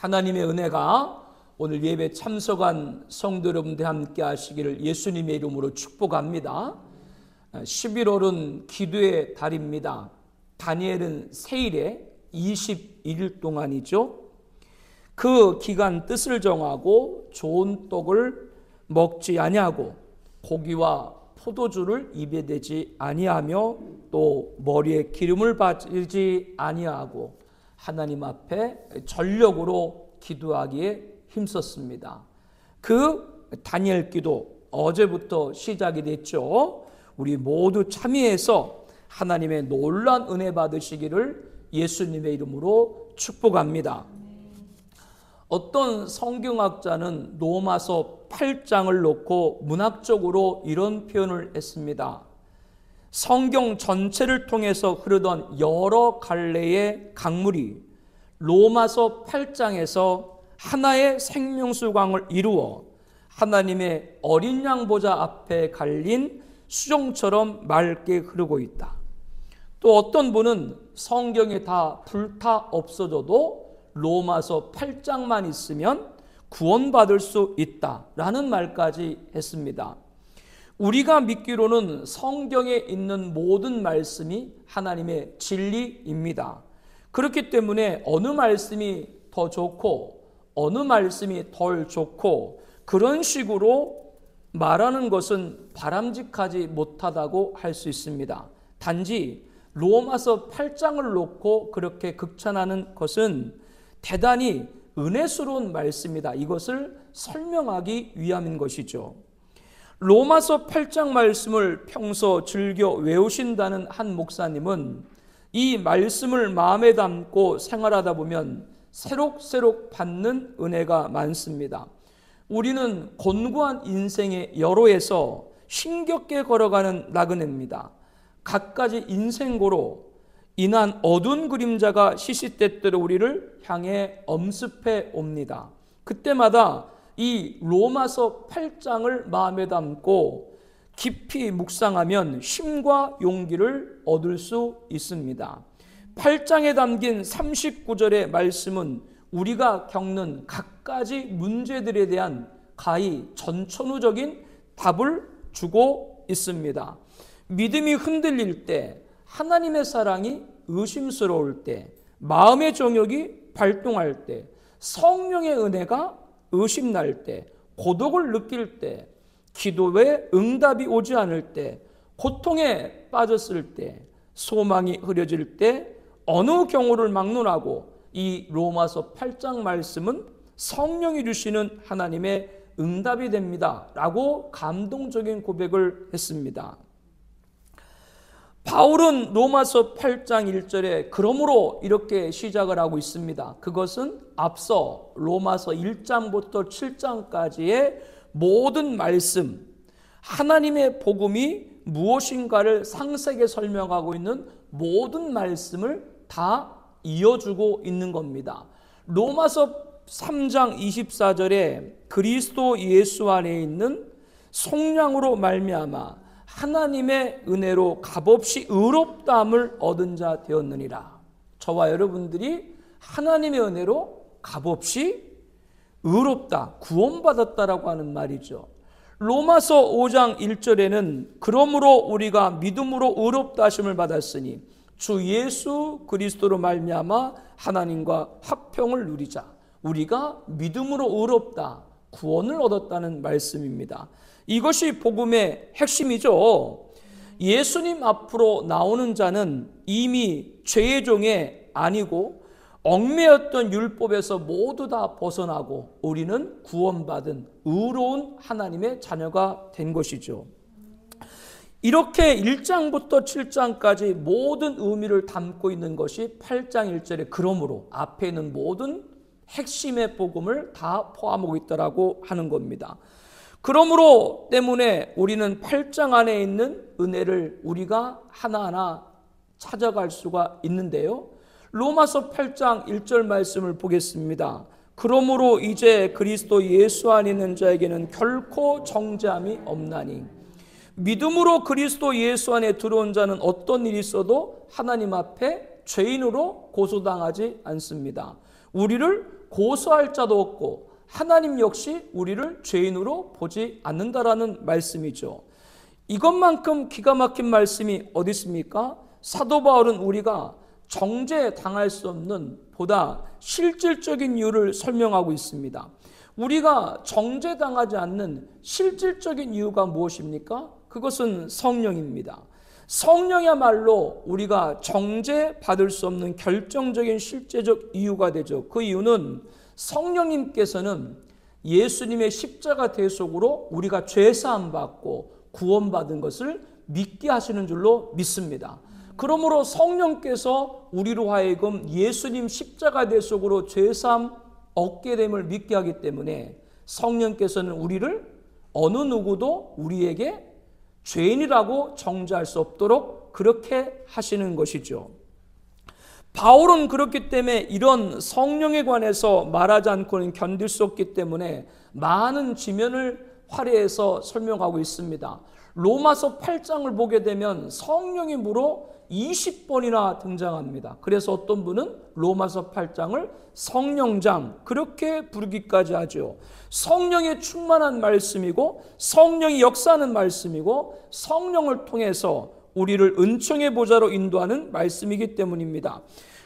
하나님의 은혜가 오늘 예배 참석한 성도 여러분들 함께 하시기를 예수님의 이름으로 축복합니다. 11월은 기도의 달입니다. 다니엘은 세일에 21일 동안이죠. 그 기간 뜻을 정하고 좋은 떡을 먹지 아니하고 고기와 포도주를 입에 대지 아니하며 또 머리에 기름을 바르지 아니하고 하나님 앞에 전력으로 기도하기에 힘썼습니다. 그 다니엘 기도 어제부터 시작이 됐죠. 우리 모두 참여해서 하나님의 놀라운 은혜 받으시기를 예수님의 이름으로 축복합니다. 어떤 성경학자는 로마서 8장을 놓고 문학적으로 이런 표현을 했습니다. 성경 전체를 통해서 흐르던 여러 갈래의 강물이 로마서 8장에서 하나의 생명수강을 이루어 하나님의 어린 양 보좌 앞에 갈린 수정처럼 맑게 흐르고 있다. 또 어떤 분은 성경이 다 불타 없어져도 로마서 8장만 있으면 구원받을 수 있다라는 말까지 했습니다. 우리가 믿기로는 성경에 있는 모든 말씀이 하나님의 진리입니다. 그렇기 때문에 어느 말씀이 더 좋고 어느 말씀이 덜 좋고 그런 식으로 말하는 것은 바람직하지 못하다고 할 수 있습니다. 단지 로마서 8장을 놓고 그렇게 극찬하는 것은 대단히 은혜스러운 말씀이다. 이것을 설명하기 위함인 것이죠. 로마서 8장 말씀을 평소 즐겨 외우신다는 한 목사님은 이 말씀을 마음에 담고 생활하다 보면 새록새록 받는 은혜가 많습니다. 우리는 곤고한 인생의 여로에서 힘겹게 걸어가는 나그네입니다. 갖가지 인생고로 인한 어두운 그림자가 시시때때로 우리를 향해 엄습해 옵니다. 그때마다 이 로마서 8장을 마음에 담고 깊이 묵상하면 힘과 용기를 얻을 수 있습니다. 8장에 담긴 39절의 말씀은 우리가 겪는 갖가지 문제들에 대한 가히 전천후적인 답을 주고 있습니다. 믿음이 흔들릴 때, 하나님의 사랑이 의심스러울 때, 마음의 정욕이 발동할 때, 성령의 은혜가 의심날 때, 고독을 느낄 때, 기도에 응답이 오지 않을 때, 고통에 빠졌을 때, 소망이 흐려질 때 어느 경우를 막론하고 이 로마서 8장 말씀은 성령이 주시는 하나님의 응답이 됩니다 라고 감동적인 고백을 했습니다. 바울은 로마서 8장 1절에 그러므로 이렇게 시작을 하고 있습니다. 그것은 앞서 로마서 1장부터 7장까지의 모든 말씀, 하나님의 복음이 무엇인가를 상세하게 설명하고 있는 모든 말씀을 다 이어주고 있는 겁니다. 로마서 3장 24절에 그리스도 예수 안에 있는 속량으로 말미암아 하나님의 은혜로 값없이 의롭다함을 얻은 자 되었느니라. 저와 여러분들이 하나님의 은혜로 값없이 의롭다, 구원받았다라고 하는 말이죠. 로마서 5장 1절에는 그러므로 우리가 믿음으로 의롭다 하심을 받았으니 주 예수 그리스도로 말미암아 하나님과 화평을 누리자. 우리가 믿음으로 의롭다, 구원을 얻었다는 말씀입니다. 이것이 복음의 핵심이죠. 예수님 앞으로 나오는 자는 이미 죄의 종이 아니고 얽매였던 율법에서 모두 다 벗어나고 우리는 구원받은 의로운 하나님의 자녀가 된 것이죠. 이렇게 1장부터 7장까지 모든 의미를 담고 있는 것이 8장 1절에 그러므로 앞에 있는 모든 핵심의 복음을 다 포함하고 있다라고 하는 겁니다. 그러므로 때문에 우리는 8장 안에 있는 은혜를 우리가 하나하나 찾아갈 수가 있는데요. 로마서 8장 1절 말씀을 보겠습니다. 그러므로 이제 그리스도 예수 안에 있는 자에게는 결코 정죄함이 없나니 믿음으로 그리스도 예수 안에 들어온 자는 어떤 일이 있어도 하나님 앞에 죄인으로 고소당하지 않습니다. 우리를 고소할 자도 없고 하나님 역시 우리를 죄인으로 보지 않는다라는 말씀이죠. 이것만큼 기가 막힌 말씀이 어디 있습니까? 사도 바울은 우리가 정죄당할 수 없는 보다 실질적인 이유를 설명하고 있습니다. 우리가 정죄당하지 않는 실질적인 이유가 무엇입니까? 그것은 성령입니다. 성령이야말로 우리가 정죄받을 수 없는 결정적인 실제적 이유가 되죠. 그 이유는 성령님께서는 예수님의 십자가 대속으로 우리가 죄사함 받고 구원받은 것을 믿게 하시는 줄로 믿습니다. 그러므로 성령께서 우리로 하여금 예수님 십자가 대속으로 죄사함 얻게 됨을 믿게 하기 때문에 성령께서는 우리를 어느 누구도 우리에게 죄인이라고 정죄할 수 없도록 그렇게 하시는 것이죠. 바울은 그렇기 때문에 이런 성령에 관해서 말하지 않고는 견딜 수 없기 때문에 많은 지면을 활용해서 설명하고 있습니다. 로마서 8장을 보게 되면 성령이 무려 20번이나 등장합니다. 그래서 어떤 분은 로마서 8장을 성령장 그렇게 부르기까지 하죠. 성령이 충만한 말씀이고 성령이 역사하는 말씀이고 성령을 통해서 우리를 은총의 보좌로 인도하는 말씀이기 때문입니다.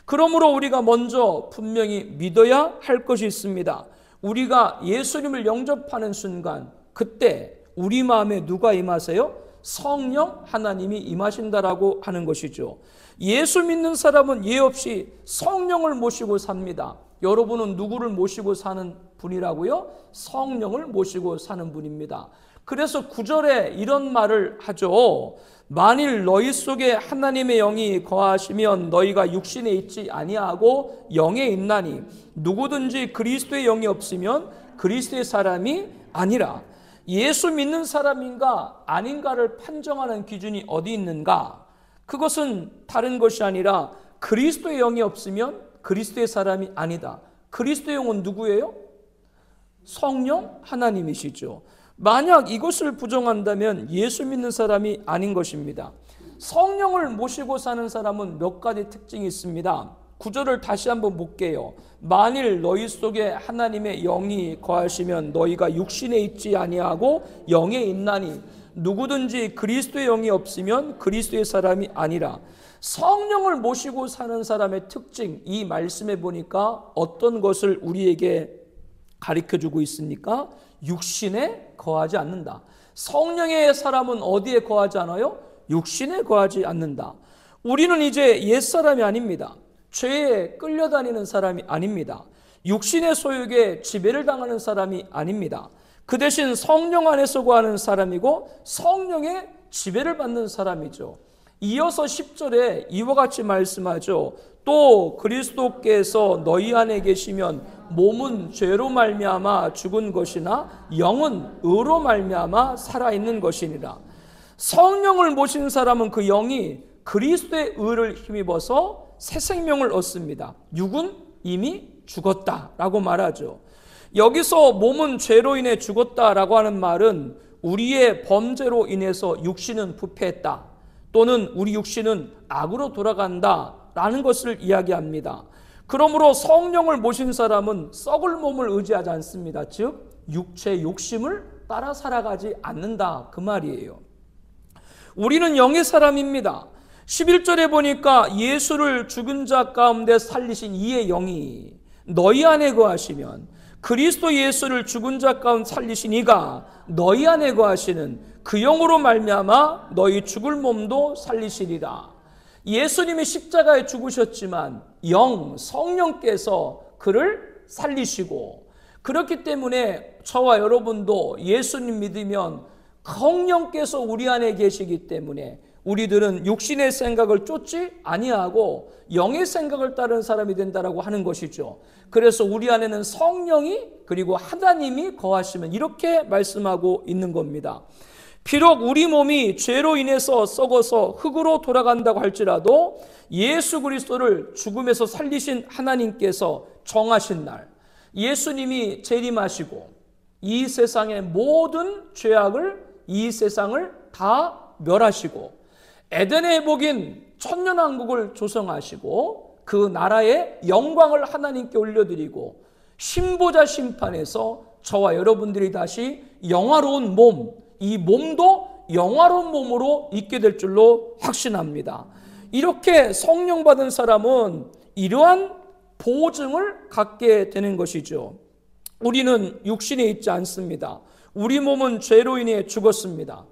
그러므로 우리가 먼저 분명히 믿어야 할 것이 있습니다. 우리가 예수님을 영접하는 순간 그때 우리 마음에 누가 임하세요? 성령 하나님이 임하신다라고 하는 것이죠. 예수 믿는 사람은 예 없이 성령을 모시고 삽니다. 여러분은 누구를 모시고 사는 분이라고요? 성령을 모시고 사는 분입니다. 그래서 9절에 이런 말을 하죠. 만일 너희 속에 하나님의 영이 거하시면 너희가 육신에 있지 아니하고 영에 있나니 누구든지 그리스도의 영이 없으면 그리스도의 사람이 아니라. 예수 믿는 사람인가 아닌가를 판정하는 기준이 어디 있는가? 그것은 다른 것이 아니라 그리스도의 영이 없으면 그리스도의 사람이 아니다. 그리스도의 영은 누구예요? 성령 하나님이시죠. 만약 이것을 부정한다면 예수 믿는 사람이 아닌 것입니다. 성령을 모시고 사는 사람은 몇 가지 특징이 있습니다. 9절을 다시 한번 볼게요. 만일 너희 속에 하나님의 영이 거하시면 너희가 육신에 있지 아니하고 영에 있나니 누구든지 그리스도의 영이 없으면 그리스도의 사람이 아니라. 성령을 모시고 사는 사람의 특징, 이 말씀에 보니까 어떤 것을 우리에게 가르쳐주고 있습니까? 육신에 거하지 않는다. 성령의 사람은 어디에 거하지 않아요? 육신에 거하지 않는다. 우리는 이제 옛사람이 아닙니다. 죄에 끌려다니는 사람이 아닙니다. 육신의 소욕에 지배를 당하는 사람이 아닙니다. 그 대신 성령 안에서 거하는 사람이고 성령의 지배를 받는 사람이죠. 이어서 10절에 이와 같이 말씀하죠. 또 그리스도께서 너희 안에 계시면 몸은 죄로 말미암아 죽은 것이나 영은 의로 말미암아 살아있는 것이니라. 성령을 모신 사람은 그 영이 그리스도의 의를 힘입어서 새 생명을 얻습니다. 육은 이미 죽었다라고 말하죠. 여기서 몸은 죄로 인해 죽었다라고 하는 말은 우리의 범죄로 인해서 육신은 부패했다 또는 우리 육신은 악으로 돌아간다라는 것을 이야기합니다. 그러므로 성령을 모신 사람은 썩을 몸을 의지하지 않습니다. 즉 육체 욕심을 따라 살아가지 않는다 그 말이에요. 우리는 영의 사람입니다. 11절에 보니까 예수를 죽은 자 가운데 살리신 이의 영이 너희 안에 거하시면 그리스도 예수를 죽은 자 가운데 살리신 이가 너희 안에 거하시는 그 영으로 말미암아 너희 죽을 몸도 살리시리라. 예수님이 십자가에 죽으셨지만 성령께서 그를 살리시고 그렇기 때문에 저와 여러분도 예수님 믿으면 성령께서 우리 안에 계시기 때문에 우리들은 육신의 생각을 쫓지 아니하고 영의 생각을 따르는 사람이 된다라고 하는 것이죠. 그래서 우리 안에는 성령이 그리고 하나님이 거하시면 이렇게 말씀하고 있는 겁니다. 비록 우리 몸이 죄로 인해서 썩어서 흙으로 돌아간다고 할지라도 예수 그리스도를 죽음에서 살리신 하나님께서 정하신 날 예수님이 재림하시고 이 세상의 모든 죄악을 이 세상을 다 멸하시고 에덴의 복인 천년왕국을 조성하시고 그 나라의 영광을 하나님께 올려드리고 신보자 심판에서 저와 여러분들이 다시 영화로운 몸, 이 몸도 영화로운 몸으로 있게 될 줄로 확신합니다. 이렇게 성령 받은 사람은 이러한 보증을 갖게 되는 것이죠. 우리는 육신에 있지 않습니다. 우리 몸은 죄로 인해 죽었습니다.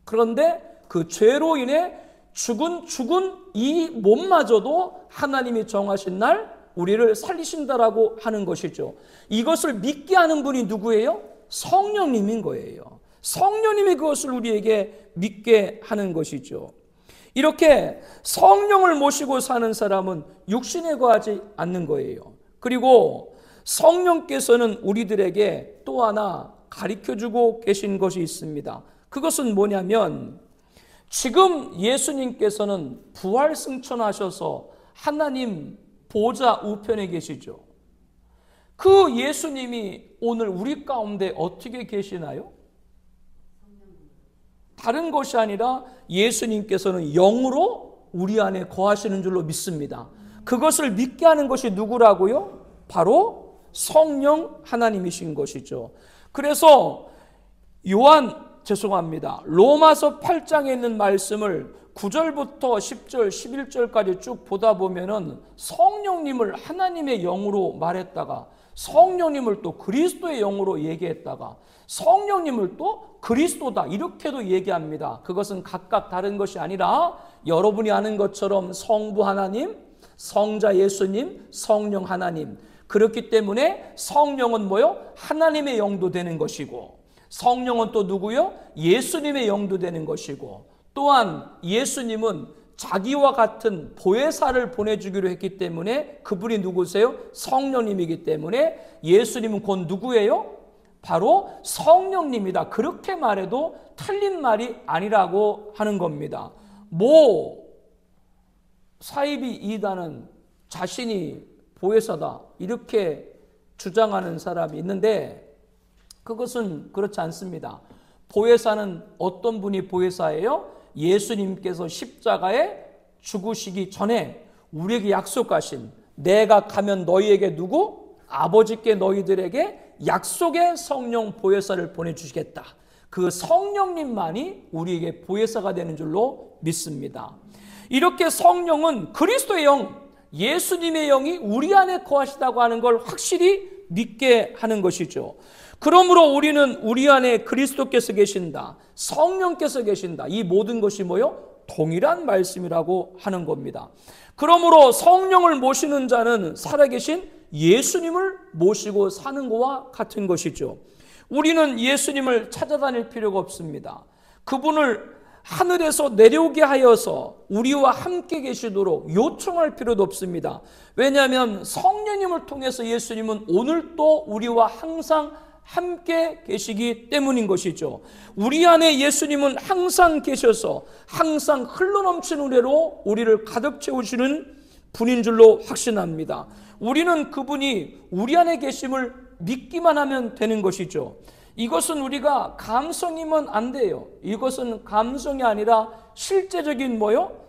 그런데 그 죄로 인해 죽은 이 몸마저도 하나님이 정하신 날 우리를 살리신다라고 하는 것이죠. 이것을 믿게 하는 분이 누구예요? 성령님인 거예요. 성령님이 그것을 우리에게 믿게 하는 것이죠. 이렇게 성령을 모시고 사는 사람은 육신에 거하지 않는 거예요. 그리고 성령께서는 우리들에게 또 하나 가르쳐주고 계신 것이 있습니다. 그것은 뭐냐면 지금 예수님께서는 부활 승천하셔서 하나님 보좌 우편에 계시죠. 그 예수님이 오늘 우리 가운데 어떻게 계시나요? 다른 것이 아니라 예수님께서는 영으로 우리 안에 거하시는 줄로 믿습니다. 그것을 믿게 하는 것이 누구라고요? 바로 성령 하나님이신 것이죠. 그래서 로마서 8장에 있는 말씀을 9절부터 10절, 11절까지 쭉 보다 보면은 성령님을 하나님의 영으로 말했다가 성령님을 또 그리스도의 영으로 얘기했다가 성령님을 또 그리스도다 이렇게도 얘기합니다. 그것은 각각 다른 것이 아니라 여러분이 아는 것처럼 성부 하나님, 성자 예수님, 성령 하나님. 그렇기 때문에 성령은 뭐요? 하나님의 영도 되는 것이고 성령은 또 누구요? 예수님의 영도 되는 것이고 또한 예수님은 자기와 같은 보혜사를 보내주기로 했기 때문에 그분이 누구세요? 성령님이기 때문에 예수님은 곧 누구예요? 바로 성령님이다. 그렇게 말해도 틀린 말이 아니라고 하는 겁니다. 사이비 이단은 자신이 보혜사다 이렇게 주장하는 사람이 있는데 그것은 그렇지 않습니다. 보혜사는 어떤 분이 보혜사예요? 예수님께서 십자가에 죽으시기 전에 우리에게 약속하신 내가 가면 너희에게 누구? 아버지께 너희들에게 약속의 성령 보혜사를 보내주시겠다. 그 성령님만이 우리에게 보혜사가 되는 줄로 믿습니다. 이렇게 성령은 그리스도의 영, 예수님의 영이 우리 안에 거하시다고 하는 걸 확실히 믿게 하는 것이죠. 그러므로 우리는 우리 안에 그리스도께서 계신다, 성령께서 계신다. 이 모든 것이 뭐요? 동일한 말씀이라고 하는 겁니다. 그러므로 성령을 모시는 자는 살아계신 예수님을 모시고 사는 것과 같은 것이죠. 우리는 예수님을 찾아다닐 필요가 없습니다. 그분을 하늘에서 내려오게 하여서 우리와 함께 계시도록 요청할 필요도 없습니다. 왜냐하면 성령님을 통해서 예수님은 오늘 또 우리와 항상 함께 계시기 때문인 것이죠. 우리 안에 예수님은 항상 계셔서 항상 흘러넘치는 은혜로 우리를 가득 채우시는 분인 줄로 확신합니다. 우리는 그분이 우리 안에 계심을 믿기만 하면 되는 것이죠. 이것은 우리가 감성이면 안 돼요. 이것은 감성이 아니라 실제적인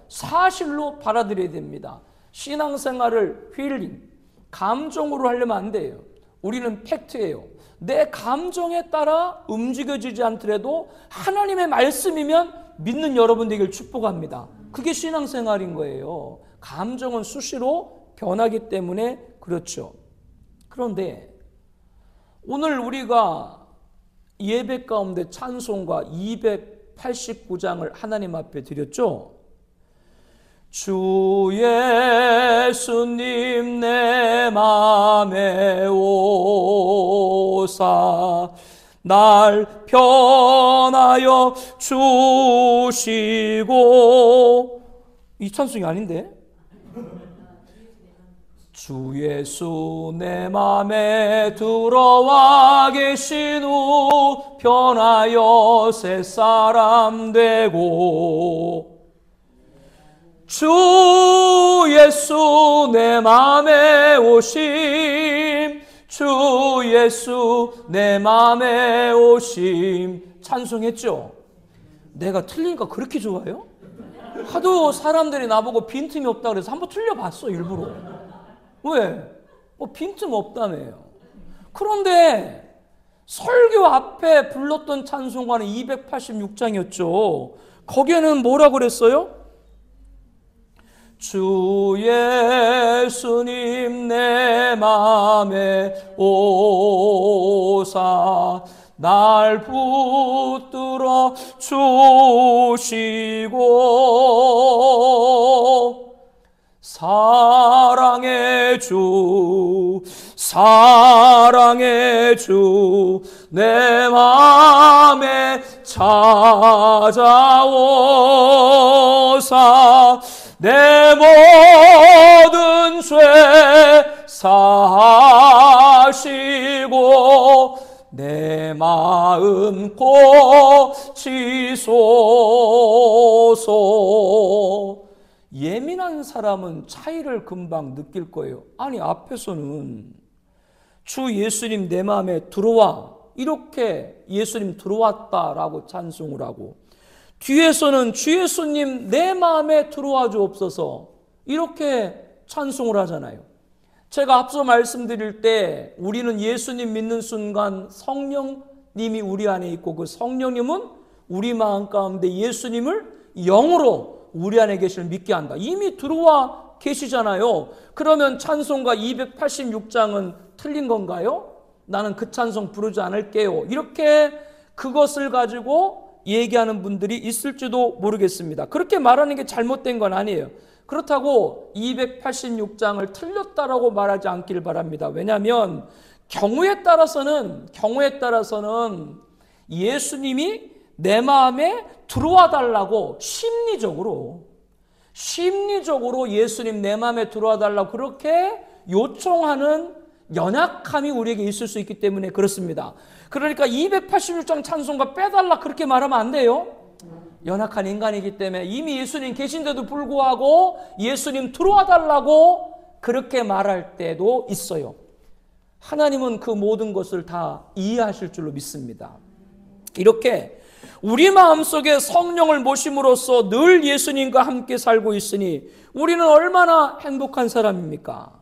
사실로 받아들여야 됩니다. 신앙생활을 힐링, 감정으로 하려면 안 돼요. 우리는 팩트예요. 내 감정에 따라 움직여지지 않더라도 하나님의 말씀이면 믿는 여러분 되길 축복합니다. 그게 신앙생활인 거예요. 감정은 수시로 변하기 때문에 그렇죠. 그런데 오늘 우리가 예배 가운데 찬송가 289장을 하나님 앞에 드렸죠. 주 예수님 내 맘에 오사 날 편하여 주시고 이 찬송이 아닌데? 주 예수 내 맘에 들어와 계신 후 변하여 새 사람 되고 주 예수 내 맘에 오심 주 예수 내 맘에 오심 찬송했죠? 내가 틀리니까 그렇게 좋아요? 하도 사람들이 나보고 빈틈이 없다 그래서 한번 틀려봤어 일부러. 왜? 빈틈 없다며요. 그런데 설교 앞에 불렀던 찬송가는 286장이었죠. 거기에는 뭐라고 그랬어요? 주 예수님 내 맘에 오사 날 붙들어 주시고 사랑의 주 내 맘에 찾아오사 내 모든 죄 사하시고 내 마음 고치소서. 예민한 사람은 차이를 금방 느낄 거예요. 아니, 앞에서는 주 예수님 내 마음에 들어와, 이렇게 예수님 들어왔다라고 찬송을 하고, 뒤에서는 주 예수님 내 마음에 들어와 주옵소서, 이렇게 찬송을 하잖아요. 제가 앞서 말씀드릴 때 우리는 예수님 믿는 순간 성령님이 우리 안에 있고, 그 성령님은 우리 마음 가운데 예수님을 영으로 우리 안에 계시를 믿게 한다. 이미 들어와 계시잖아요. 그러면 찬송가 286장은 틀린 건가요? 나는 그 찬송 부르지 않을게요, 이렇게 그것을 가지고 얘기하는 분들이 있을지도 모르겠습니다. 그렇게 말하는 게 잘못된 건 아니에요. 그렇다고 286장을 틀렸다라고 말하지 않기를 바랍니다. 왜냐하면 경우에 따라서는 예수님이 내 마음에 들어와 달라고 심리적으로 예수님 내 마음에 들어와 달라고 그렇게 요청하는 연약함이 우리에게 있을 수 있기 때문에 그렇습니다. 그러니까 286장 찬송가 빼달라 그렇게 말하면 안 돼요. 연약한 인간이기 때문에 이미 예수님 계신데도 불구하고 예수님 들어와 달라고 그렇게 말할 때도 있어요. 하나님은 그 모든 것을 다 이해하실 줄로 믿습니다. 이렇게 우리 마음속에 성령을 모심으로써 늘 예수님과 함께 살고 있으니 우리는 얼마나 행복한 사람입니까?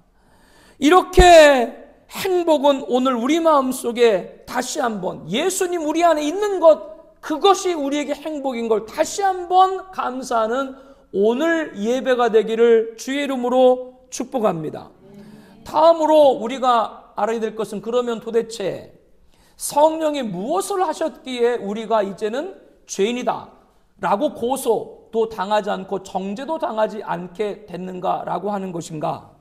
이렇게 행복은 오늘 우리 마음속에 다시 한번 예수님 우리 안에 있는 것, 그것이 우리에게 행복인 걸 다시 한번 감사하는 오늘 예배가 되기를 주의 이름으로 축복합니다. 다음으로 우리가 알아야 될 것은, 그러면 도대체 성령이 무엇을 하셨기에 우리가 이제는 죄인이다 라고 고소도 당하지 않고 정죄도 당하지 않게 됐는가라고 하는 것인가?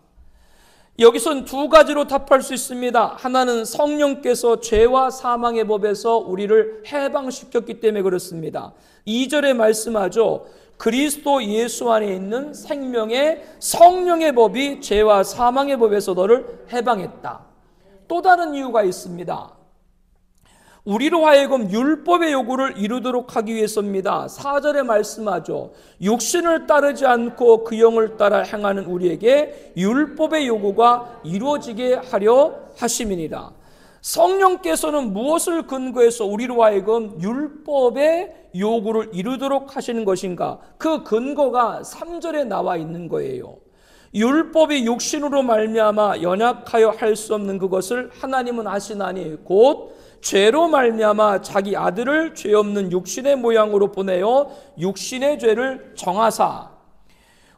여기선 두 가지로 답할 수 있습니다. 하나는 성령께서 죄와 사망의 법에서 우리를 해방시켰기 때문에 그렇습니다. 2절에 말씀하죠. 그리스도 예수 안에 있는 생명의 성령의 법이 죄와 사망의 법에서 너를 해방했다. 또 다른 이유가 있습니다. 우리로 하여금 율법의 요구를 이루도록 하기 위해서입니다. 4절에 말씀하죠. 육신을 따르지 않고 그 영을 따라 행하는 우리에게 율법의 요구가 이루어지게 하려 하심이니라. 성령께서는 무엇을 근거해서 우리로 하여금 율법의 요구를 이루도록 하시는 것인가? 그 근거가 3절에 나와 있는 거예요. 율법이 육신으로 말미암아 연약하여 할 수 없는 그것을 하나님은 아시나니 곧 죄로 말미암아 자기 아들을 죄 없는 육신의 모양으로 보내어 육신의 죄를 정하사.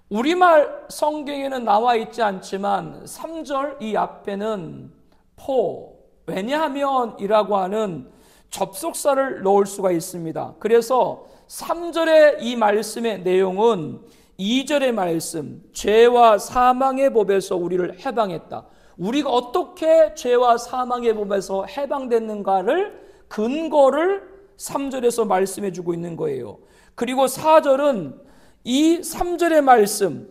우리말 성경에는 나와 있지 않지만 3절 이 앞에는 왜냐하면 이라고 하는 접속사를 넣을 수가 있습니다. 그래서 3절의 이 말씀의 내용은 2절의 말씀, 죄와 사망의 법에서 우리를 해방했다. 우리가 어떻게 죄와 사망의 법에서 해방됐는가를 근거를 3절에서 말씀해 주고 있는 거예요. 그리고 4절은 이 3절의 말씀,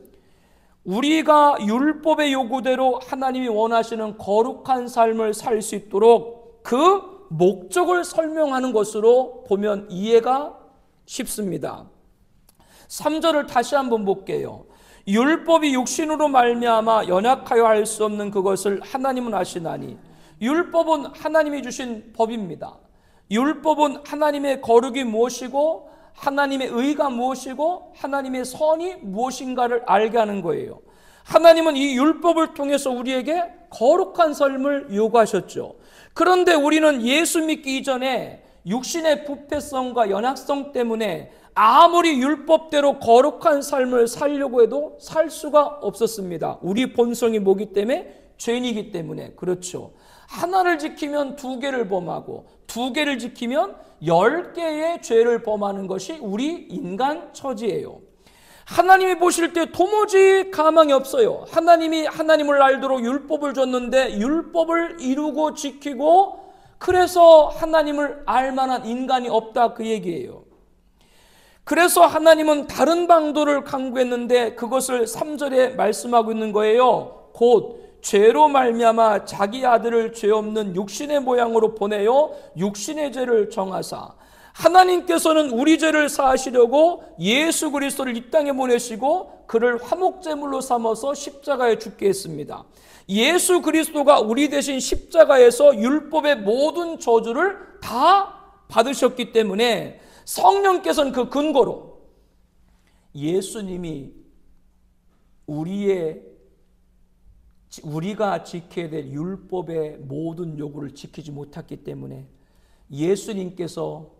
우리가 율법의 요구대로 하나님이 원하시는 거룩한 삶을 살 수 있도록 그 목적을 설명하는 것으로 보면 이해가 쉽습니다. 3절을 다시 한번 볼게요. 율법이 육신으로 말미암아 연약하여 할 수 없는 그것을 하나님은 아시나니. 율법은 하나님이 주신 법입니다. 율법은 하나님의 거룩이 무엇이고 하나님의 의가 무엇이고 하나님의 선이 무엇인가를 알게 하는 거예요. 하나님은 이 율법을 통해서 우리에게 거룩한 삶을 요구하셨죠. 그런데 우리는 예수 믿기 이전에 육신의 부패성과 연약성 때문에 아무리 율법대로 거룩한 삶을 살려고 해도 살 수가 없었습니다. 우리 본성이 뭐기 때문에? 죄인이기 때문에. 그렇죠. 하나를 지키면 2개를 범하고 2개를 지키면 10개의 죄를 범하는 것이 우리 인간 처지예요. 하나님이 보실 때 도무지 가망이 없어요. 하나님이 하나님을 알도록 율법을 줬는데 율법을 이루고 지키고 그래서 하나님을 알 만한 인간이 없다, 그 얘기예요. 그래서 하나님은 다른 방도를 강구했는데 그것을 3절에 말씀하고 있는 거예요. 곧 죄로 말미암아 자기 아들을 죄 없는 육신의 모양으로 보내어 육신의 죄를 정하사, 하나님께서는 우리 죄를 사하시려고 예수 그리스도를 이 땅에 보내시고 그를 화목제물로 삼아서 십자가에 죽게 했습니다. 예수 그리스도가 우리 대신 십자가에서 율법의 모든 저주를 다 받으셨기 때문에 성령께서는 그 근거로 예수님이 우리가 지켜야 될 율법의 모든 요구를 지키지 못했기 때문에 예수님께서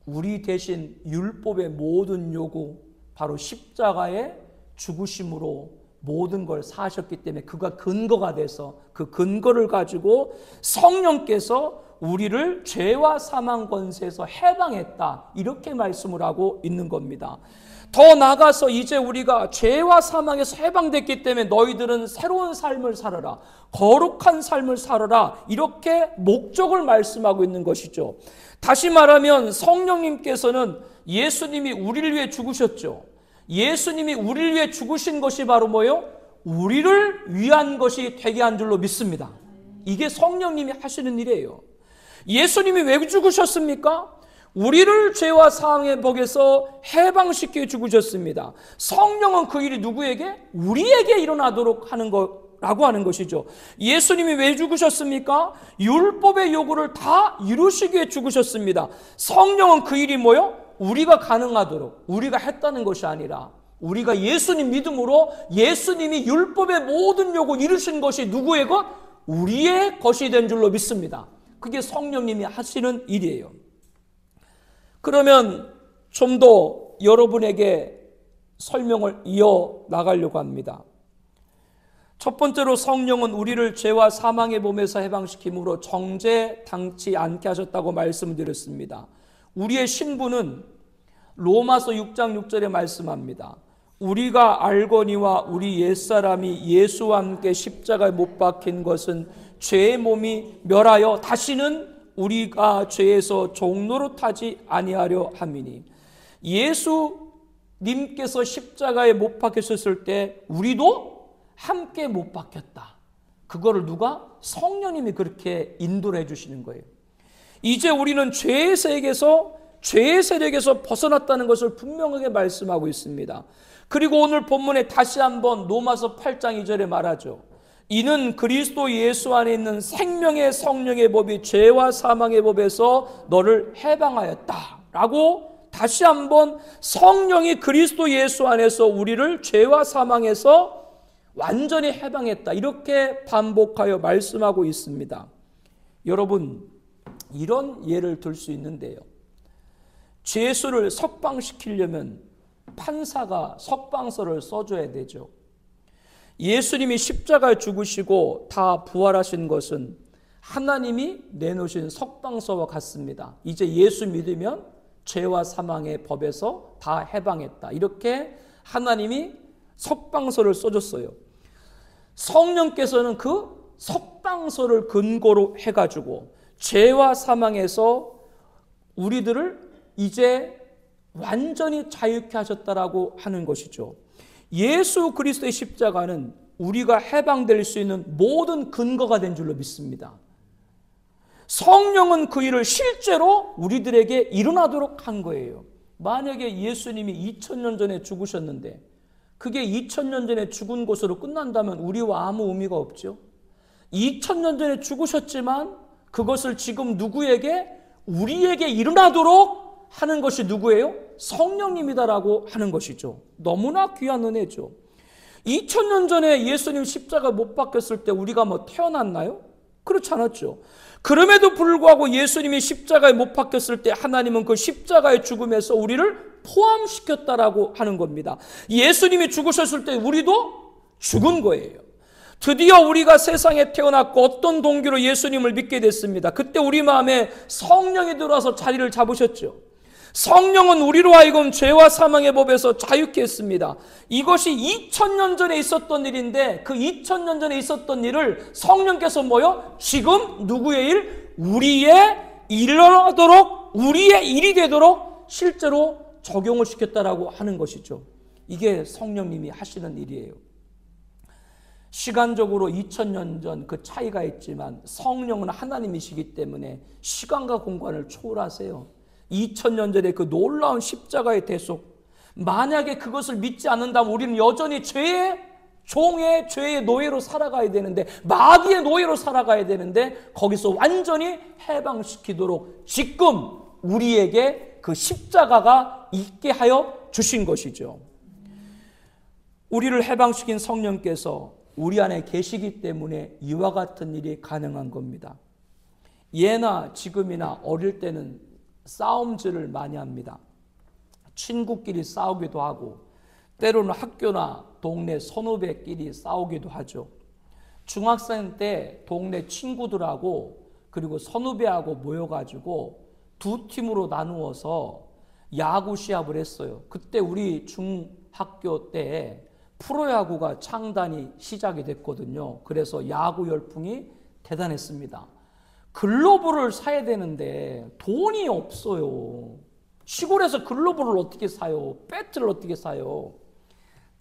우리 대신 율법의 모든 요구, 바로 십자가의 죽으심으로 모든 걸 사하셨기 때문에 그가 근거가 돼서 그 근거를 가지고 성령께서 우리를 죄와 사망 권세에서 해방했다, 이렇게 말씀을 하고 있는 겁니다. 더 나아가서 이제 우리가 죄와 사망에서 해방됐기 때문에 너희들은 새로운 삶을 살아라, 거룩한 삶을 살아라, 이렇게 목적을 말씀하고 있는 것이죠. 다시 말하면 성령님께서는 예수님이 우리를 위해 죽으셨죠. 예수님이 우리를 위해 죽으신 것이 바로 뭐예요? 우리를 위한 것이 되게 한 줄로 믿습니다. 이게 성령님이 하시는 일이에요. 예수님이 왜 죽으셨습니까? 우리를 죄와 사망의 법에서 해방시켜 죽으셨습니다. 성령은 그 일이 누구에게? 우리에게 일어나도록 하는 거라고 하는 것이죠. 예수님이 왜 죽으셨습니까? 율법의 요구를 다 이루시기 위해 죽으셨습니다. 성령은 그 일이 뭐요? 우리가 가능하도록, 우리가 했다는 것이 아니라 우리가 예수님 믿음으로 예수님이 율법의 모든 요구 이루신 것이 누구의 것? 우리의 것이 된 줄로 믿습니다. 그게 성령님이 하시는 일이에요. 그러면 좀 더 여러분에게 설명을 이어나가려고 합니다. 첫 번째로 성령은 우리를 죄와 사망의 몸에서 해방시킴으로 정죄당치 않게 하셨다고 말씀드렸습니다. 우리의 신분은 로마서 6장 6절에 말씀합니다. 우리가 알거니와 우리 옛사람이 예수와 함께 십자가에 못 박힌 것은 죄의 몸이 멸하여 다시는 우리가 죄에서 종노릇하지 아니하려 함이니, 예수님께서 십자가에 못 박히셨을 때 우리도 함께 못 박혔다. 그거를 누가? 성령님이 그렇게 인도를 해주시는 거예요. 이제 우리는 죄의 세력에서 벗어났다는 것을 분명하게 말씀하고 있습니다. 그리고 오늘 본문에 다시 한번 로마서 8장 2절에 말하죠. 이는 그리스도 예수 안에 있는 생명의 성령의 법이 죄와 사망의 법에서 너를 해방하였다 라고 다시 한번 성령이 그리스도 예수 안에서 우리를 죄와 사망에서 완전히 해방했다, 이렇게 반복하여 말씀하고 있습니다. 여러분, 이런 예를 들 수 있는데요. 죄수를 석방시키려면 판사가 석방서를 써줘야 되죠. 예수님이 십자가에 죽으시고 다 부활하신 것은 하나님이 내놓으신 석방서와 같습니다. 이제 예수 믿으면 죄와 사망의 법에서 다 해방했다, 이렇게 하나님이 석방서를 써줬어요. 성령께서는 그 석방서를 근거로 해가지고 죄와 사망에서 우리들을 이제 완전히 자유케 하셨다라고 하는 것이죠. 예수 그리스도의 십자가는 우리가 해방될 수 있는 모든 근거가 된 줄로 믿습니다. 성령은 그 일을 실제로 우리들에게 일어나도록 한 거예요. 만약에 예수님이 2000년 전에 죽으셨는데 그게 2000년 전에 죽은 것으로 끝난다면 우리와 아무 의미가 없죠. 2000년 전에 죽으셨지만 그것을 지금 누구에게? 우리에게 일어나도록 하는 것이 누구예요? 성령님이다라고 하는 것이죠. 너무나 귀한 은혜죠. 2000년 전에 예수님 십자가 못 박혔을 때 우리가 뭐 태어났나요? 그렇지 않았죠. 그럼에도 불구하고 예수님이 십자가에 못 박혔을 때 하나님은 그 십자가의 죽음에서 우리를 포함시켰다라고 하는 겁니다. 예수님이 죽으셨을 때 우리도 죽은 거예요. 드디어 우리가 세상에 태어났고 어떤 동기로 예수님을 믿게 됐습니다. 그때 우리 마음에 성령이 들어와서 자리를 잡으셨죠. 성령은 우리로 하여금 죄와 사망의 법에서 자유케 했습니다. 이것이 2000년 전에 있었던 일인데 그 2000년 전에 있었던 일을 성령께서 지금 누구의 일? 우리의 일어나도록, 우리의 일이 되도록 실제로 적용을 시켰다라고 하는 것이죠. 이게 성령님이 하시는 일이에요. 시간적으로 2000년 전 그 차이가 있지만 성령은 하나님이시기 때문에 시간과 공간을 초월하세요. 2000년 전에 그 놀라운 십자가의 대속, 만약에 그것을 믿지 않는다면 우리는 여전히 죄의 종의 죄의 노예로 살아가야 되는데, 마귀의 노예로 살아가야 되는데, 거기서 완전히 해방시키도록 지금 우리에게 그 십자가가 있게 하여 주신 것이죠. 우리를 해방시킨 성령께서 우리 안에 계시기 때문에 이와 같은 일이 가능한 겁니다. 예나 지금이나 어릴 때는 싸움질을 많이 합니다. 친구끼리 싸우기도 하고 때로는 학교나 동네 선후배끼리 싸우기도 하죠. 중학생 때 동네 친구들하고 그리고 선후배하고 모여가지고 두 팀으로 나누어서 야구 시합을 했어요. 그때 우리 중학교 때 프로야구가 창단이 시작이 됐거든요. 그래서 야구 열풍이 대단했습니다. 글러브를 사야 되는데 돈이 없어요. 시골에서 글러브를 어떻게 사요? 배트를 어떻게 사요?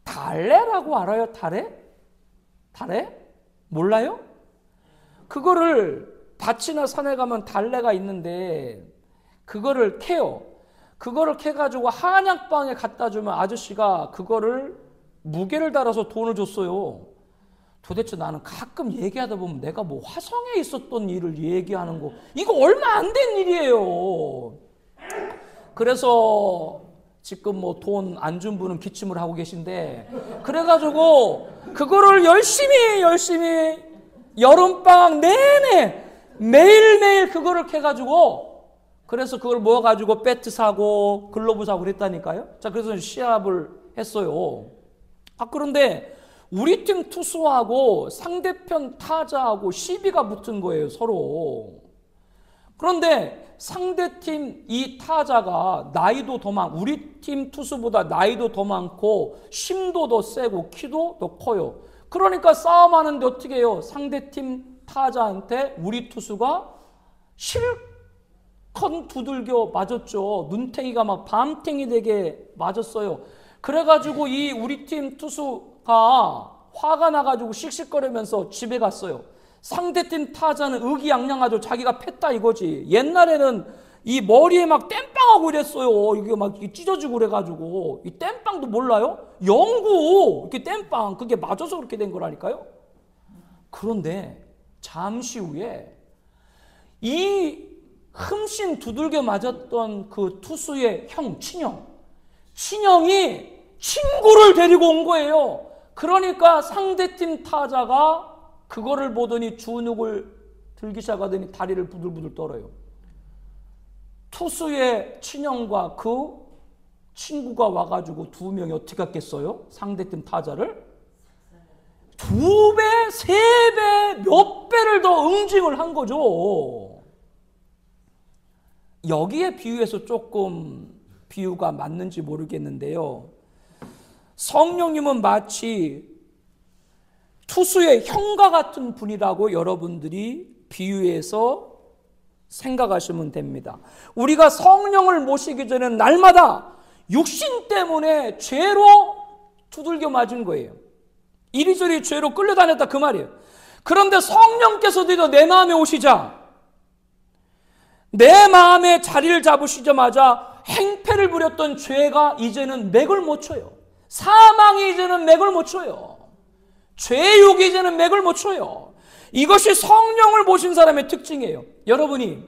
달래라고 알아요? 달래? 달래? 몰라요? 그거를 밭이나 산에 가면 달래가 있는데 그거를 캐요. 그거를 캐가지고 한약방에 갖다 주면 아저씨가 그거를 무게를 달아서 돈을 줬어요. 도대체 나는 가끔 얘기하다 보면 내가 뭐 화성에 있었던 일을 얘기하는 거, 이거 얼마 안 된 일이에요. 그래서 지금 뭐 돈 안 준 분은 기침을 하고 계신데, 그래가지고 그거를 열심히 여름방학 내내 매일매일 그거를 캐가지고, 그래서 그걸 모아가지고 배트 사고 글러브 사고 그랬다니까요. 자, 그래서 시합을 했어요. 그런데 우리 팀 투수하고 상대편 타자하고 시비가 붙은 거예요, 서로. 그런데 상대팀 이 타자가 나이도 더 많고 우리 팀 투수보다 나이도 더 많고 심도 더 세고 키도 더 커요. 그러니까 싸움하는데 어떻게 해요? 상대팀 타자한테 우리 투수가 실컷 두들겨 맞았죠. 눈탱이가 막 밤탱이 되게 맞았어요. 그래가지고 이 우리 팀 투수가 화가 나가지고 씩씩거리면서 집에 갔어요. 상대팀 타자는 의기양양하죠. 자기가 팼다 이거지. 옛날에는 이 머리에 막 땜빵하고 이랬어요. 이게 막 찢어지고 그래가지고. 이 땜빵도 몰라요? 영구 이렇게 땜빵, 그게 맞아서 그렇게 된 거라니까요. 그런데 잠시 후에 이 흠씬 두들겨 맞았던 그 투수의 친형이 친구를 데리고 온 거예요. 그러니까 상대팀 타자가 그거를 보더니 주눅을 들기 시작하더니 다리를 부들부들 떨어요. 투수의 친형과 그 친구가 와가지고 두 명이 어떻게 했겠어요? 상대팀 타자를 2배, 3배, 몇 배를 더 응징을 한 거죠. 여기에 비유해서 조금 비유가 맞는지 모르겠는데요. 성령님은 마치 투수의 형과 같은 분이라고 여러분들이 비유해서 생각하시면 됩니다. 우리가 성령을 모시기 전에 날마다 육신 때문에 죄로 두들겨 맞은 거예요. 이리저리 죄로 끌려다녔다 그 말이에요. 그런데 성령께서도 내 마음에 오시자, 내 마음에 자리를 잡으시자마자 행패를 부렸던 죄가 이제는 맥을 못 쳐요. 사망이 이제는 맥을 못 쳐요. 죄욕이 이제는 맥을 못 쳐요. 이것이 성령을 모신 사람의 특징이에요. 여러분이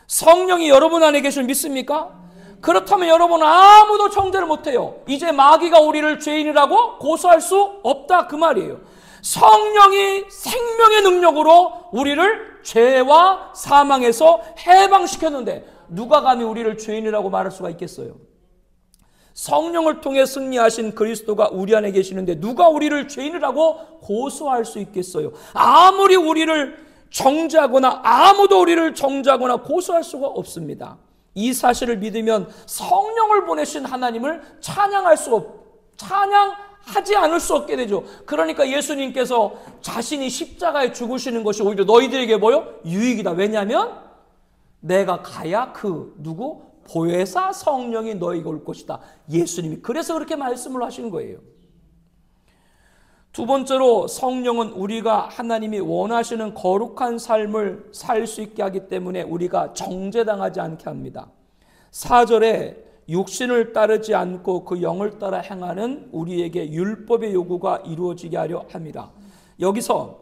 성령이 여러분 안에 계실 믿습니까? 그렇다면 여러분은 아무도 정죄를 못해요. 이제 마귀가 우리를 죄인이라고 고소할 수 없다 그 말이에요. 성령이 생명의 능력으로 우리를 죄와 사망에서 해방시켰는데 누가 감히 우리를 죄인이라고 말할 수가 있겠어요? 성령을 통해 승리하신 그리스도가 우리 안에 계시는데 누가 우리를 죄인이라고 고소할 수 있겠어요? 아무리 우리를 정죄하거나 아무도 우리를 정죄하거나 고소할 수가 없습니다. 이 사실을 믿으면 성령을 보내신 하나님을 찬양하지 않을 수 없게 되죠. 그러니까 예수님께서 자신이 십자가에 죽으시는 것이 오히려 너희들에게 유익이다. 왜냐하면 내가 가야 보혜사 성령이 너희가 올 것이다. 예수님이 그래서 그렇게 말씀을 하신 거예요. 두 번째로 성령은 우리가 하나님이 원하시는 거룩한 삶을 살 수 있게 하기 때문에 우리가 정죄당하지 않게 합니다. 4절에 육신을 따르지 않고 그 영을 따라 행하는 우리에게 율법의 요구가 이루어지게 하려 합니다. 여기서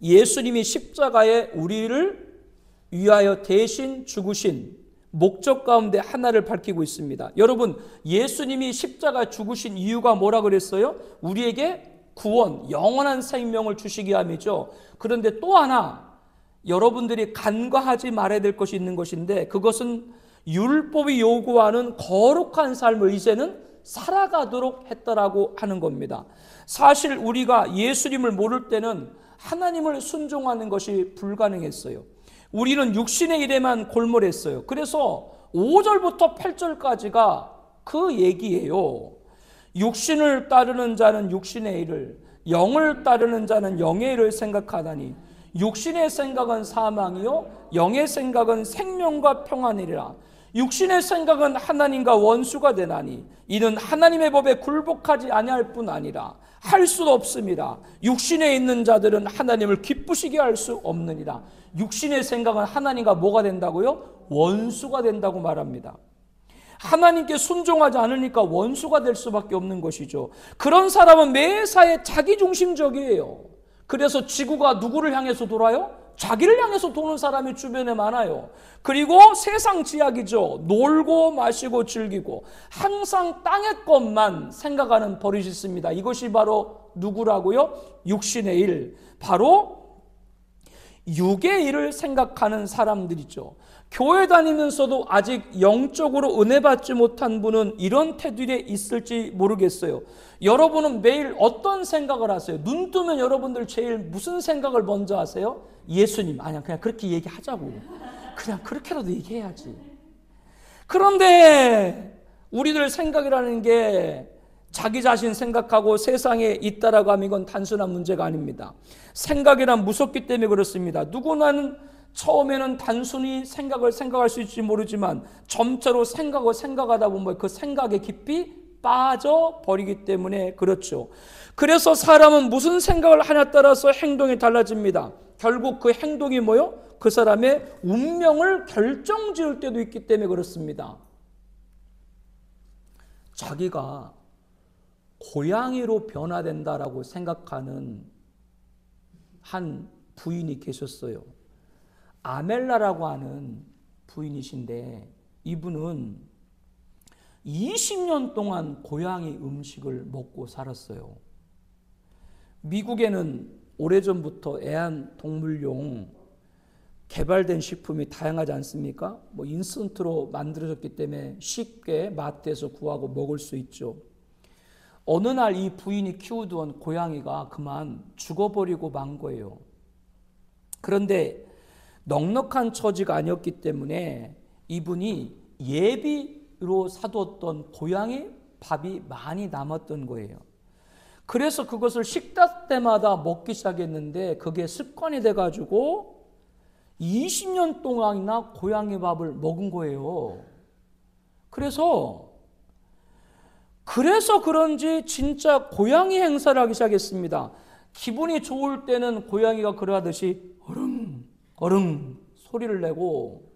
예수님이 십자가에 우리를 위하여 대신 죽으신 목적 가운데 하나를 밝히고 있습니다. 여러분, 예수님이 십자가에 죽으신 이유가 뭐라 그랬어요? 우리에게 구원, 영원한 생명을 주시기 위함이죠. 그런데 또 하나 여러분들이 간과하지 말아야 될 것이 있는 것인데 그것은 율법이 요구하는 거룩한 삶을 이제는 살아가도록 했다라고 하는 겁니다. 사실 우리가 예수님을 모를 때는 하나님을 순종하는 것이 불가능했어요. 우리는 육신의 일에만 골몰했어요. 그래서 5절부터 8절까지가 그 얘기예요. 육신을 따르는 자는 육신의 일을, 영을 따르는 자는 영의 일을 생각하다니 육신의 생각은 사망이요 영의 생각은 생명과 평안이라. 육신의 생각은 하나님과 원수가 되나니 이는 하나님의 법에 굴복하지 아니할 뿐 아니라 할 수도 없습니다. 육신에 있는 자들은 하나님을 기쁘시게 할 수 없느니라. 육신의 생각은 하나님과 뭐가 된다고요? 원수가 된다고 말합니다. 하나님께 순종하지 않으니까 원수가 될 수밖에 없는 것이죠. 그런 사람은 매사에 자기중심적이에요. 그래서 지구가 누구를 향해서 돌아요? 자기를 향해서 도는 사람이 주변에 많아요. 그리고 세상 지약이죠. 놀고 마시고 즐기고 항상 땅의 것만 생각하는 버릇이 있습니다. 이것이 바로 누구라고요? 육신의 일, 바로 육의 일을 생각하는 사람들이죠. 교회 다니면서도 아직 영적으로 은혜 받지 못한 분은 이런 태도에 있을지 모르겠어요. 여러분은 매일 어떤 생각을 하세요? 눈 뜨면 여러분들 제일 무슨 생각을 먼저 하세요? 예수님. 아니야, 그냥 그렇게 얘기하자고. 그냥 그렇게라도 얘기해야지. 그런데 우리들 생각이라는 게 자기 자신 생각하고 세상에 있다라고 하면 이건 단순한 문제가 아닙니다. 생각이란 무섭기 때문에 그렇습니다. 누구나는 처음에는 단순히 생각할 수 있을지 모르지만 점차로 생각하다 보면 그 생각에 깊이 빠져버리기 때문에 그렇죠. 그래서 사람은 무슨 생각을 하냐에 따라서 행동이 달라집니다. 결국 그 행동이 뭐요? 그 사람의 운명을 결정지을 때도 있기 때문에 그렇습니다. 자기가 고양이로 변화된다라고 생각하는 한 부인이 계셨어요. 아멜라라고 하는 부인이신데 이분은 20년 동안 고양이 음식을 먹고 살았어요. 미국에는 오래전부터 애완동물용 개발된 식품이 다양하지 않습니까? 인스턴트로 만들어졌기 때문에 쉽게 마트에서 구하고 먹을 수 있죠. 어느 날 이 부인이 키우던 고양이가 그만 죽어버리고 만 거예요. 그런데 넉넉한 처지가 아니었기 때문에 이분이 예비로 사두었던 고양이 밥이 많이 남았던 거예요. 그래서 그것을 식사 때마다 먹기 시작했는데 그게 습관이 돼가지고 20년 동안이나 고양이 밥을 먹은 거예요. 그래서 그런지 진짜 고양이 행사를 하기 시작했습니다. 기분이 좋을 때는 고양이가 그러하듯이 어릉 소리를 내고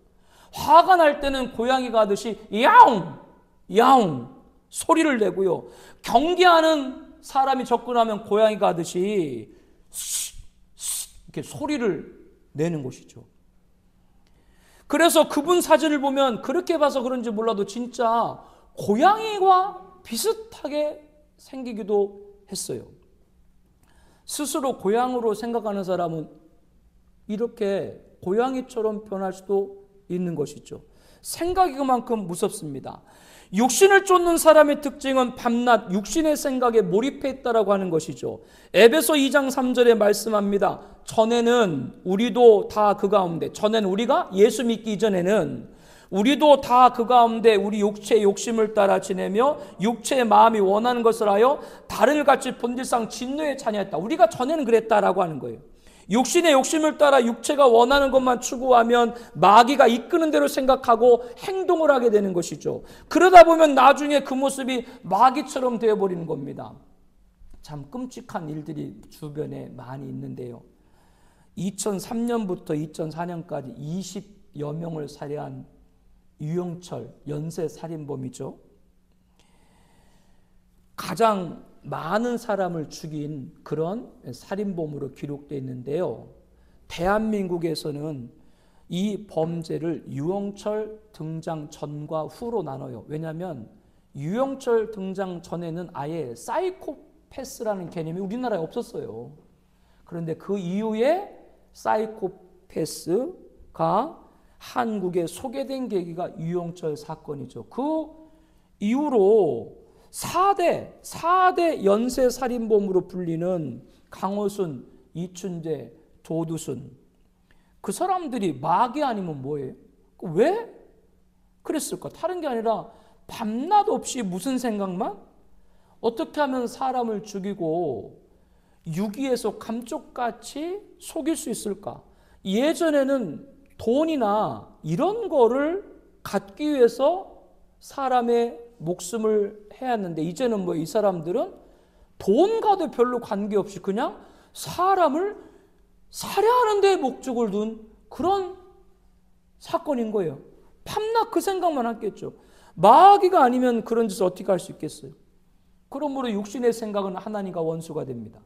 화가 날 때는 고양이가 하듯이 야옹 소리를 내고요. 경계하는 사람이 접근하면 고양이가 하듯이 이렇게 소리를 내는 것이죠. 그래서 그분 사진을 보면 그렇게 봐서 그런지 몰라도 진짜 고양이와 비슷하게 생기기도 했어요. 스스로 고향으로 생각하는 사람은 이렇게 고양이처럼 변할 수도 있는 것이죠. 생각이 그만큼 무섭습니다. 육신을 쫓는 사람의 특징은 밤낮 육신의 생각에 몰입해 있다라고 하는 것이죠. 에베소 2장 3절에 말씀합니다. 전에는 우리도 다 그 가운데, 전에는 우리가 예수 믿기 이전에는 우리도 다 그 가운데 우리 육체의 욕심을 따라 지내며 육체의 마음이 원하는 것을 하여 다를 같이 본질상 진노의 자녀였다. 우리가 전에는 그랬다라고 하는 거예요. 육신의 욕심을 따라 육체가 원하는 것만 추구하면 마귀가 이끄는 대로 생각하고 행동을 하게 되는 것이죠. 그러다 보면 나중에 그 모습이 마귀처럼 되어버리는 겁니다. 참 끔찍한 일들이 주변에 많이 있는데요. 2003년부터 2004년까지 20여 명을 살해한 유영철 연쇄 살인범이죠. 가장 많은 사람을 죽인 그런 살인범으로 기록되어 있는데요. 대한민국에서는 이 범죄를 유영철 등장 전과 후로 나눠요. 왜냐하면 유영철 등장 전에는 아예 사이코패스라는 개념이 우리나라에 없었어요. 그런데 그 이후에 사이코패스가 한국에 소개된 계기가 유영철 사건이죠. 그 이후로 4대 연쇄살인범으로 불리는 강호순, 이춘재, 조두순, 그 사람들이 마귀 아니면 뭐예요? 왜 그랬을까? 다른 게 아니라 밤낮 없이 무슨 생각만? 어떻게 하면 사람을 죽이고 유기해서 감쪽같이 속일 수 있을까? 예전에는 돈이나 이런 거를 갖기 위해서 사람의 목숨을 해왔는데 이제는 뭐 이 사람들은 돈과도 별로 관계없이 그냥 사람을 살해하는 데 목적을 둔 그런 사건인 거예요. 밤낮 그 생각만 했겠죠. 마귀가 아니면 그런 짓을 어떻게 할 수 있겠어요? 그러므로 육신의 생각은 하나님과 원수가 됩니다.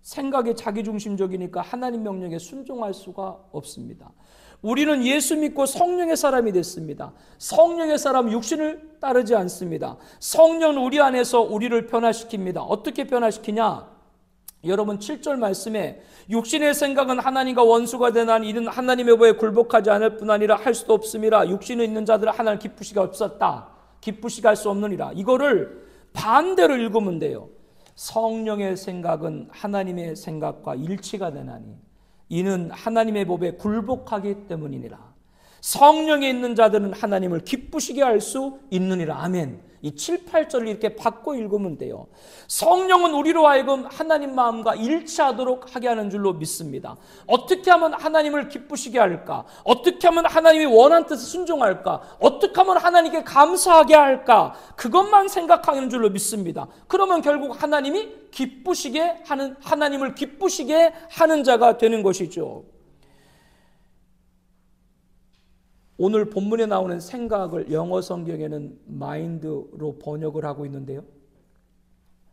생각이 자기중심적이니까 하나님 명령에 순종할 수가 없습니다. 우리는 예수 믿고 성령의 사람이 됐습니다. 성령의 사람 육신을 따르지 않습니다. 성령은 우리 안에서 우리를 변화시킵니다. 어떻게 변화시키냐? 여러분 7절 말씀에 육신의 생각은 하나님과 원수가 되나니 이는 하나님의 법에 굴복하지 않을 뿐 아니라 할 수도 없음이라. 육신에 있는 자들은 하나님 기쁘시가 없었다. 기쁘시게 할 수 없느니라. 이거를 반대로 읽으면 돼요. 성령의 생각은 하나님의 생각과 일치가 되나니 이는 하나님의 법에 굴복하기 때문이니라. 성령에 있는 자들은 하나님을 기쁘시게 할 수 있느니라. 아멘. 이 7, 8절을 이렇게 바꿔 읽으면 돼요. 성령은 우리로 하여금 하나님 마음과 일치하도록 하게 하는 줄로 믿습니다. 어떻게 하면 하나님을 기쁘시게 할까? 어떻게 하면 하나님이 원하는 뜻에 순종할까? 어떻게 하면 하나님께 감사하게 할까? 그것만 생각하는 줄로 믿습니다. 그러면 결국 하나님을 기쁘시게 하는 자가 되는 것이죠. 오늘 본문에 나오는 생각을 영어 성경에는 마인드로 번역을 하고 있는데요.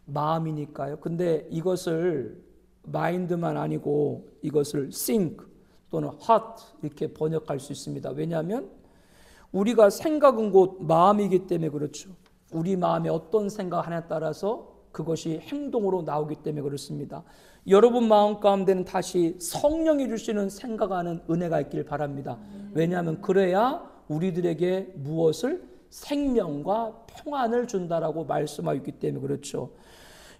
마음이니까요. 근데 이것을 마인드만 아니고 이것을 think 또는 heart 이렇게 번역할 수 있습니다. 왜냐하면 우리가 생각은 곧 마음이기 때문에 그렇죠. 우리 마음에 어떤 생각 하나에 따라서 그것이 행동으로 나오기 때문에 그렇습니다. 여러분 마음 가운데는 다시 성령이 주시는 생각하는 은혜가 있길 바랍니다. 왜냐하면 그래야 우리들에게 무엇을? 생명과 평안을 준다라고 말씀하고 있기 때문에 그렇죠.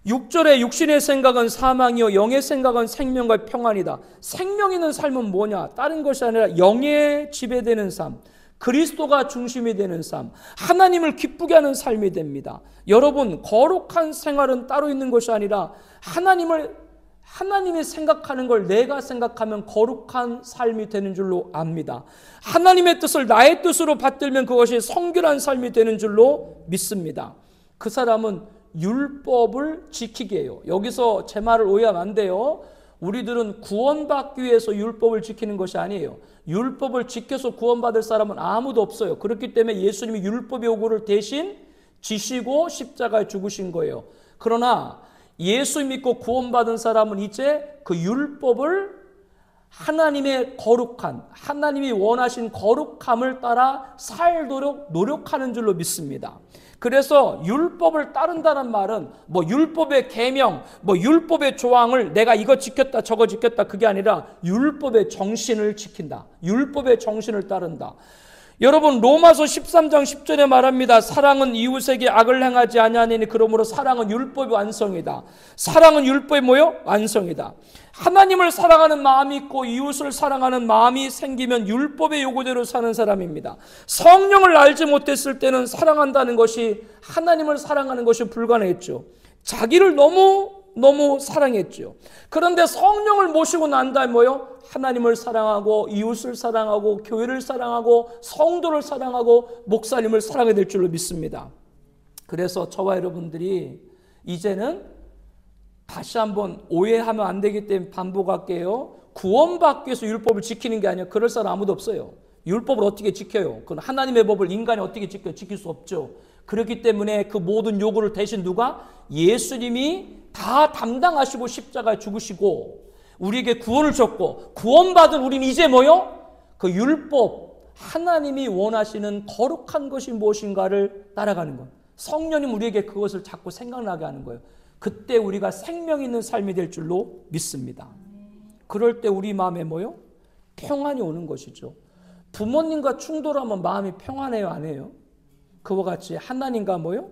6절에 육신의 생각은 사망이요 영의 생각은 생명과 평안이다. 생명 있는 삶은 뭐냐? 다른 것이 아니라 영에 지배되는 삶, 그리스도가 중심이 되는 삶, 하나님을 기쁘게 하는 삶이 됩니다. 여러분 거룩한 생활은 따로 있는 것이 아니라 하나님이 생각하는 걸 내가 생각하면 거룩한 삶이 되는 줄로 압니다. 하나님의 뜻을 나의 뜻으로 받들면 그것이 성결한 삶이 되는 줄로 믿습니다. 그 사람은 율법을 지키게 해요. 여기서 제 말을 오해하면 안 돼요. 우리들은 구원받기 위해서 율법을 지키는 것이 아니에요. 율법을 지켜서 구원받을 사람은 아무도 없어요. 그렇기 때문에 예수님이 율법의 요구를 대신 지시고 십자가에 죽으신 거예요. 그러나 예수 믿고 구원받은 사람은 이제 그 율법을 하나님의 거룩한, 하나님이 원하신 거룩함을 따라 살도록 노력하는 줄로 믿습니다. 그래서 율법을 따른다는 말은 뭐 율법의 계명, 뭐 율법의 조항을 내가 이거 지켰다 저거 지켰다 그게 아니라 율법의 정신을 지킨다. 율법의 정신을 따른다. 여러분 로마서 13장 10절에 말합니다. 사랑은 이웃에게 악을 행하지 아니하니 그러므로 사랑은 율법의 완성이다. 사랑은 율법의 뭐요? 완성이다. 하나님을 사랑하는 마음이 있고 이웃을 사랑하는 마음이 생기면 율법의 요구대로 사는 사람입니다. 성령을 알지 못했을 때는 사랑한다는 것이 하나님을 사랑하는 것이 불가능했죠. 자기를 너무 사랑했죠. 그런데 성령을 모시고 난 다음에 뭐요? 하나님을 사랑하고 이웃을 사랑하고 교회를 사랑하고 성도를 사랑하고 목사님을 사랑해야 될 줄로 믿습니다. 그래서 저와 여러분들이 이제는 다시 한번 오해하면 안 되기 때문에 반복할게요. 구원받기 위해서 율법을 지키는 게 아니에요. 그럴 사람 아무도 없어요. 율법을 어떻게 지켜요? 그건 하나님의 법을 인간이 어떻게 지켜요? 지킬 수 없죠. 그렇기 때문에 그 모든 요구를 대신 누가? 예수님이 다 담당하시고 십자가에 죽으시고 우리에게 구원을 줬고 구원받은 우리는 이제 뭐요? 그 율법, 하나님이 원하시는 거룩한 것이 무엇인가를 따라가는 거예요. 성령님 우리에게 그것을 자꾸 생각나게 하는 거예요. 그때 우리가 생명 있는 삶이 될 줄로 믿습니다. 그럴 때 우리 마음에 뭐요? 평안이 오는 것이죠. 부모님과 충돌하면 마음이 평안해요, 안 해요? 그와 같이 하나님과 뭐요?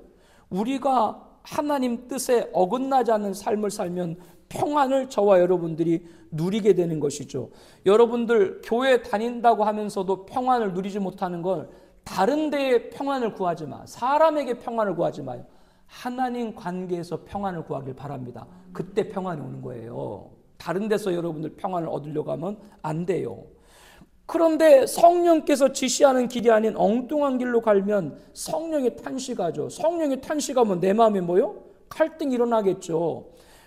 우리가 하나님 뜻에 어긋나지 않는 삶을 살면 평안을 저와 여러분들이 누리게 되는 것이죠. 여러분들 교회 다닌다고 하면서도 평안을 누리지 못하는 걸 다른 데에 평안을 구하지 마. 사람에게 평안을 구하지 마요. 하나님 관계에서 평안을 구하길 바랍니다. 그때 평안이 오는 거예요. 다른 데서 여러분들 평안을 얻으려고 하면 안 돼요. 그런데 성령께서 지시하는 길이 아닌 엉뚱한 길로 가면 성령이 탄식하죠. 성령이 탄식하면 내 마음에 뭐요? 갈등이 일어나겠죠.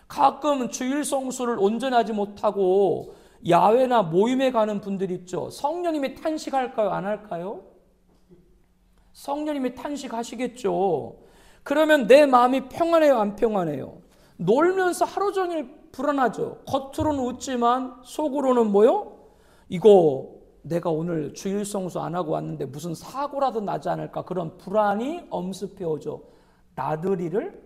가끔 주일 성수를 온전히 하지 못하고 야외나 모임에 가는 분들이 있죠. 성령님이 탄식할까요? 안 할까요? 성령님이 탄식하시겠죠. 그러면 내 마음이 평안해요? 안 평안해요? 놀면서 하루 종일 불안하죠. 겉으로는 웃지만 속으로는 뭐요? 이거 내가 오늘 주일 성수 안 하고 왔는데 무슨 사고라도 나지 않을까 그런 불안이 엄습해 오죠. 나들이를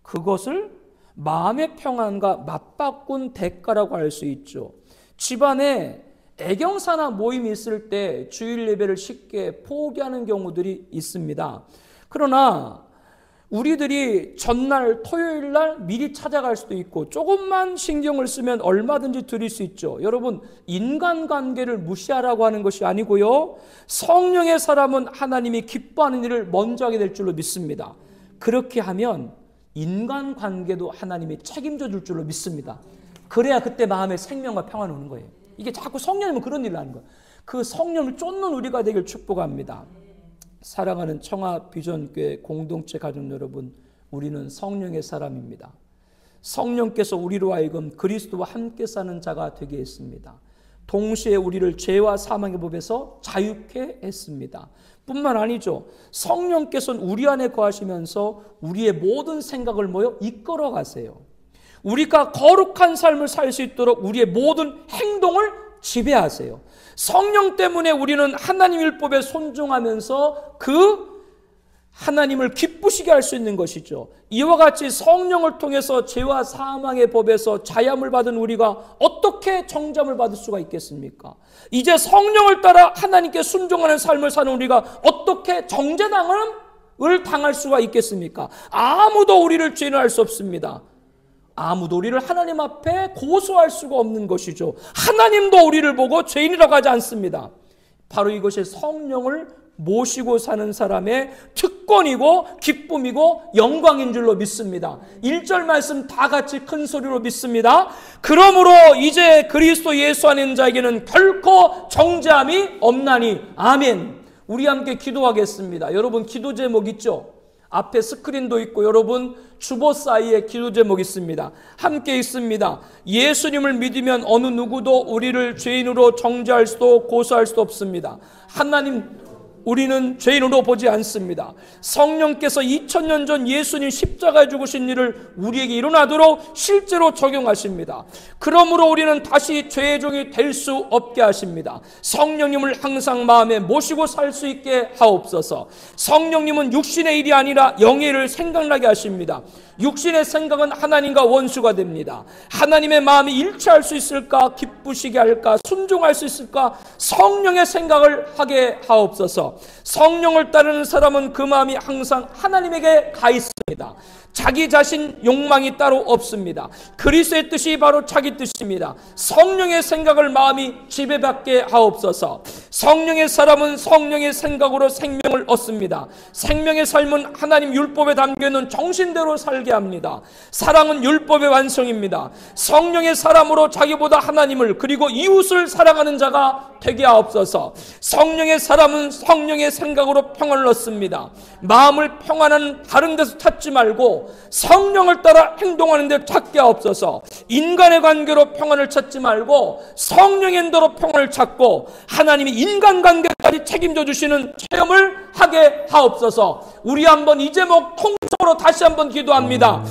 그것을 마음의 평안과 맞바꾼 대가라고 할 수 있죠. 집안에 애경사나 모임이 있을 때 주일 예배를 쉽게 포기하는 경우들이 있습니다. 그러나 우리들이 전날 토요일 날 미리 찾아갈 수도 있고 조금만 신경을 쓰면 얼마든지 드릴 수 있죠. 여러분 인간관계를 무시하라고 하는 것이 아니고요. 성령의 사람은 하나님이 기뻐하는 일을 먼저 하게 될 줄로 믿습니다. 그렇게 하면 인간관계도 하나님이 책임져 줄 줄로 믿습니다. 그래야 그때 마음에 생명과 평안이 오는 거예요. 이게 자꾸 성령님은 그런 일을 하는 거예요. 그 성령을 쫓는 우리가 되길 축복합니다. 사랑하는 청아 비전교회 공동체 가족 여러분, 우리는 성령의 사람입니다. 성령께서 우리로 하여금 그리스도와 함께 사는 자가 되게 했습니다. 동시에 우리를 죄와 사망의 법에서 자유케 했습니다. 뿐만 아니죠. 성령께서는 우리 안에 거하시면서 우리의 모든 생각을 뭐요? 이끌어 가세요. 우리가 거룩한 삶을 살 수 있도록 우리의 모든 행동을 지배하세요. 성령 때문에 우리는 하나님 율법에 순종하면서 그 하나님을 기쁘시게 할 수 있는 것이죠. 이와 같이 성령을 통해서 죄와 사망의 법에서 자유함을 받은 우리가 어떻게 정잠을 받을 수가 있겠습니까? 이제 성령을 따라 하나님께 순종하는 삶을 사는 우리가 어떻게 정죄당을 당할 수가 있겠습니까? 아무도 우리를 죄인할 수 없습니다. 아무도 우리를 하나님 앞에 고소할 수가 없는 것이죠. 하나님도 우리를 보고 죄인이라고 하지 않습니다. 바로 이것이 성령을 모시고 사는 사람의 특권이고 기쁨이고 영광인 줄로 믿습니다. 1절 말씀 다 같이 큰 소리로 믿습니다. 그러므로 이제 그리스도 예수 안에 있는 자에게는 결코 정죄함이 없나니. 아멘. 우리 함께 기도하겠습니다. 여러분 기도 제목 있죠? 앞에 스크린도 있고 여러분 주보 사이에 기도 제목 있습니다. 함께 있습니다. 예수님을 믿으면 어느 누구도 우리를 죄인으로 정죄할 수도 고소할 수도 없습니다. 하나님 우리는 죄인으로 보지 않습니다. 성령께서 2000년 전 예수님 십자가에 죽으신 일을 우리에게 일어나도록 실제로 적용하십니다. 그러므로 우리는 다시 죄의 종이 될 수 없게 하십니다. 성령님을 항상 마음에 모시고 살 수 있게 하옵소서. 성령님은 육신의 일이 아니라 영의 일을 생각나게 하십니다. 육신의 생각은 하나님과 원수가 됩니다. 하나님의 마음이 일치할 수 있을까? 기쁘시게 할까? 순종할 수 있을까? 성령의 생각을 하게 하옵소서. 성령을 따르는 사람은 그 마음이 항상 하나님에게 가 있습니다. 자기 자신 욕망이 따로 없습니다. 그리스도의 뜻이 바로 자기 뜻입니다. 성령의 생각을 마음이 지배받게 하옵소서. 성령의 사람은 성령의 생각으로 생명을 얻습니다. 생명의 삶은 하나님 율법에 담겨있는 정신대로 살게 합니다. 사랑은 율법의 완성입니다. 성령의 사람으로 자기보다 하나님을 그리고 이웃을 사랑하는 자가 되게 하옵소서. 성령의 사람은 성령의 생각으로 평안을 얻습니다. 마음을 평안한 다른 데서 찾지 말고 성령을 따라 행동하는 데 찾게 하옵소서. 인간의 관계로 평안을 찾지 말고 성령의 인도로 평안을 찾고 하나님이 인간관계까지 책임져 주시는 체험을 하게 하옵소서. 우리 한번 이 제목 통성으로 다시 한번 기도합니다.